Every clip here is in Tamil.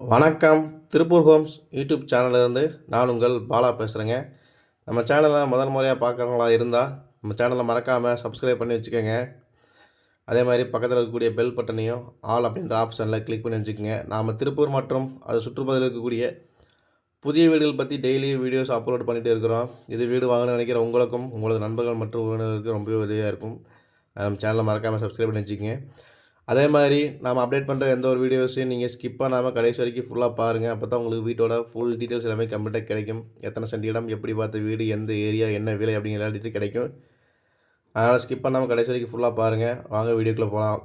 வணக்கம். திருப்பூர் ஹோம்ஸ் யூடியூப் சேனல்லேருந்து நான் உங்கள் பாலா பேசுகிறேங்க. நம்ம சேனலை முதல் முறையாக பார்க்குறவங்களா இருந்தால் நம்ம சேனலை மறக்காமல் சப்ஸ்கிரைப் பண்ணி வச்சுக்கோங்க. அதே மாதிரி பக்கத்தில் இருக்கக்கூடிய பெல் பட்டனையும் ஆல் அப்படின்ற ஆப்ஷனில் கிளிக் பண்ணி வச்சுக்கோங்க. நாம் திருப்பூர் மற்றும் அது சுற்றுப்பகுதியில் இருக்கக்கூடிய புதிய வீடுகள் பற்றி டெய்லி வீடியோஸ் அப்லோட் பண்ணிகிட்டே இருக்கிறோம். இது வீடு வாங்கணும்னு நினைக்கிற உங்களுக்கும் உங்களது நண்பர்கள் மற்றும் உறவினர்களுக்கு ரொம்பவே உதவியாக இருக்கும். நம்ம சேனலை மறக்காமல் சப்ஸ்கிரைப் பண்ணி வச்சுக்கோங்க. அதே மாதிரி நாம் அப்டேட் பண்ணுற எந்த ஒரு வீடியோஸையும் நீங்கள் ஸ்கிப் பண்ணாமல் கடைசி வரைக்கும் ஃபுல்லாக பாருங்கள். அப்போ தான் உங்களுக்கு வீட்டோட ஃபுல் டீட்டெயில்ஸ் எல்லாமே கம்ப்ளீட்டாக கிடைக்கும். எத்தனை சென்ட் இடம், எப்படி பார்த்த வீடு, எந்த ஏரியா, என்ன விலை அப்படிங்கிற எல்லா டீட்டெயில் கிடைக்கும். அதனால் ஸ்கிப் பண்ணாமல் கடைசி வரைக்கும் ஃபுல்லாக பாருங்கள். வாங்க வீடியோக்குள்ளே போகலாம்.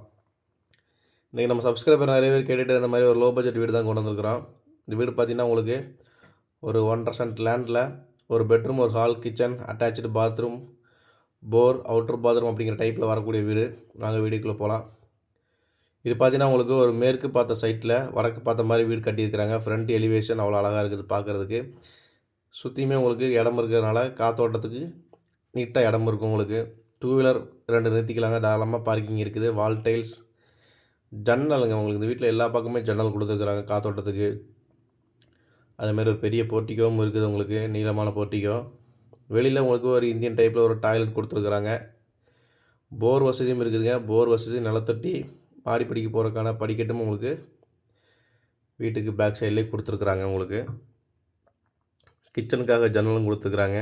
இன்றைக்கி நம்ம சப்ஸ்கிரைபர் நிறைய பேர் கேட்டுகிட்டு இந்த மாதிரி ஒரு லோ பட்ஜெட் வீடு தான் கொண்டு வந்துருக்குறோம். இந்த வீடு பார்த்திங்கன்னா உங்களுக்கு ஒரு 1.5 சென்ட் லேண்டில் ஒரு பெட்ரூம், ஒரு ஹால், கிச்சன், அட்டாச்சு பாத்ரூம், போர், அவுட்டர் பாத்ரூம் அப்படிங்கிற டைப்பில் வரக்கூடிய வீடு. வாங்க வீடியோக்குள்ளே போகலாம். இது பார்த்தீங்கன்னா உங்களுக்கு ஒரு மேற்கு பார்த்த சைட்டில் வடக்கு பார்த்த மாதிரி வீடு கட்டியிருக்கிறாங்க. ஃப்ரண்ட் எலிவேஷன் அவ்வளோ அழகாக இருக்குது பார்க்குறதுக்கு. சுற்றியுமே உங்களுக்கு இடம் இருக்கிறதுனால காத்தோட்டத்துக்கு நீட்டாக இடம் இருக்கும். உங்களுக்கு 2 வீலர் 2 நிறுத்திக்கலாங்க. தாராளமாக பார்க்கிங் இருக்குது. வால் டைல்ஸ், ஜன்னலுங்க உங்களுக்கு இந்த வீட்டில் எல்லா பக்கமே ஜன்னல் கொடுத்துருக்குறாங்க காத்தோட்டத்துக்கு. அதுமாரி ஒரு பெரிய போர்ட்டிக்கோவும் இருக்குது உங்களுக்கு, நீளமான போர்ட்டிக்கோ. வெளியில் உங்களுக்கு ஒரு இந்தியன் டைப்பில் ஒரு டாய்லெட் கொடுத்துருக்குறாங்க. போர் வசதியும் இருக்குதுங்க. போர் வசதி, நிலத்தொட்டி, மாடிப்படிக்கு போகிறதுக்கான படிக்கட்டும் உங்களுக்கு வீட்டுக்கு பேக் சைட்லேயே கொடுத்துருக்குறாங்க. உங்களுக்கு கிச்சனுக்காக ஜன்னலும் கொடுத்துருக்குறாங்க.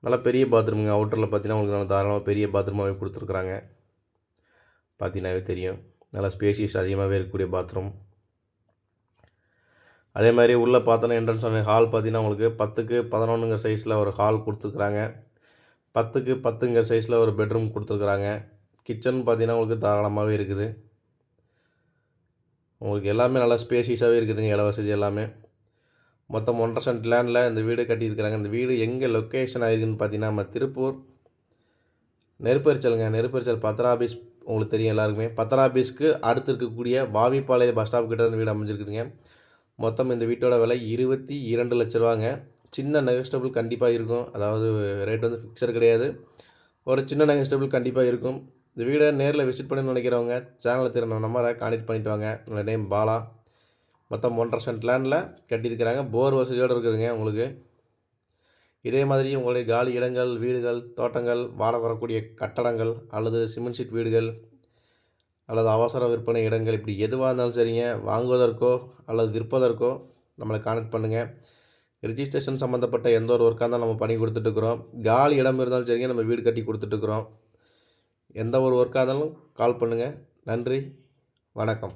நல்லா பெரிய பாத்ரூமுங்க. அவுட்டரில் பார்த்தீங்கன்னா உங்களுக்கு நல்லா தாராளமாக பெரிய பாத்ரூமாகவே கொடுத்துருக்குறாங்க. பார்த்தீங்கன்னாவே தெரியும். நல்லா ஸ்பேசியஸ் அதிகமாகவே இருக்கக்கூடிய பாத்ரூம். அதே மாதிரி உள்ளே பார்த்தோன்னா என்ட்ரன்ஸ் ஹால் பார்த்தீங்கன்னா உங்களுக்கு 10க்கு 11ங்கிற சைஸில் ஒரு ஹால் கொடுத்துருக்குறாங்க. 10க்கு 10ங்கிற சைஸில் ஒரு பெட்ரூம் கொடுத்துருக்குறாங்க. கிச்சன் பார்த்தீங்கன்னா உங்களுக்கு தாராளமாகவே இருக்குது. உங்களுக்கு எல்லாமே நல்லா ஸ்பேசியஸாகவே இருக்குதுங்க. இட வசதி எல்லாமே. மொத்தம் 1.5 சென்ட் லேண்டில் இந்த வீடு கட்டியிருக்கிறாங்க. இந்த வீடு எங்கே லொக்கேஷன் ஆகிருக்குன்னு பார்த்தீங்கன்னா நம்ம திருப்பூர் நெருப்பரிச்சலுங்க. நெருப்பரிச்சல் பத்திர ஆஃபீஸ் உங்களுக்கு தெரியும் எல்லாருக்குமே. பத்திர ஆஃபீஸ்க்கு அடுத்து இருக்கக்கூடிய வாவிப்பாளைய பஸ் ஸ்டாப் கிட்ட இந்த வீடு அமைஞ்சிருக்குதுங்க. மொத்தம் இந்த வீட்டோட விலை 22 லட்ச ரூபாங்க. சின்ன நெகஸ்டபிள் கண்டிப்பாக இருக்கும். அதாவது ரேட் வந்து ஃபிக்ஸட் கிடையாது. ஒரு சின்ன நெகஸ்டபிள் கண்டிப்பாக இருக்கும். இந்த வீடை நேரில் விசிட் பண்ணி நினைக்கிறவங்க சேனலில் திறன நம்பரை கான்டெக்ட் பண்ணிட்டு வாங்க. என்னோடய நேம் பாலா. மொத்தம் 1.5 சென்ட் லேண்டில் கட்டியிருக்கிறாங்க. போர் வசதியோடு இருக்குதுங்க உங்களுக்கு. இதே மாதிரி உங்களுடைய காலி இடங்கள், வீடுகள், தோட்டங்கள், வாடகை வரக்கூடிய கட்டடங்கள் அல்லது சிமெண்ட் ஷீட் வீடுகள் அல்லது அவசர விற்பனை இடங்கள் இப்படி எதுவாக இருந்தாலும் சரிங்க, வாங்குவதற்கோ அல்லது விற்பதற்கோ நம்மளை கான்டெக்ட் பண்ணுங்கள். ரிஜிஸ்ட்ரேஷன் சம்மந்தப்பட்ட எந்த ஒரு ஒர்க்காக இருந்தாலும் நம்ம பண்ணி கொடுத்துட்ருக்குறோம். காலி இடம் இருந்தாலும் சரிங்க, நம்ம வீடு கட்டி கொடுத்துட்ருக்குறோம். எந்த ஒரு ஒர்க்காக இருந்தாலும் கால் பண்ணுங்கள். நன்றி, வணக்கம்.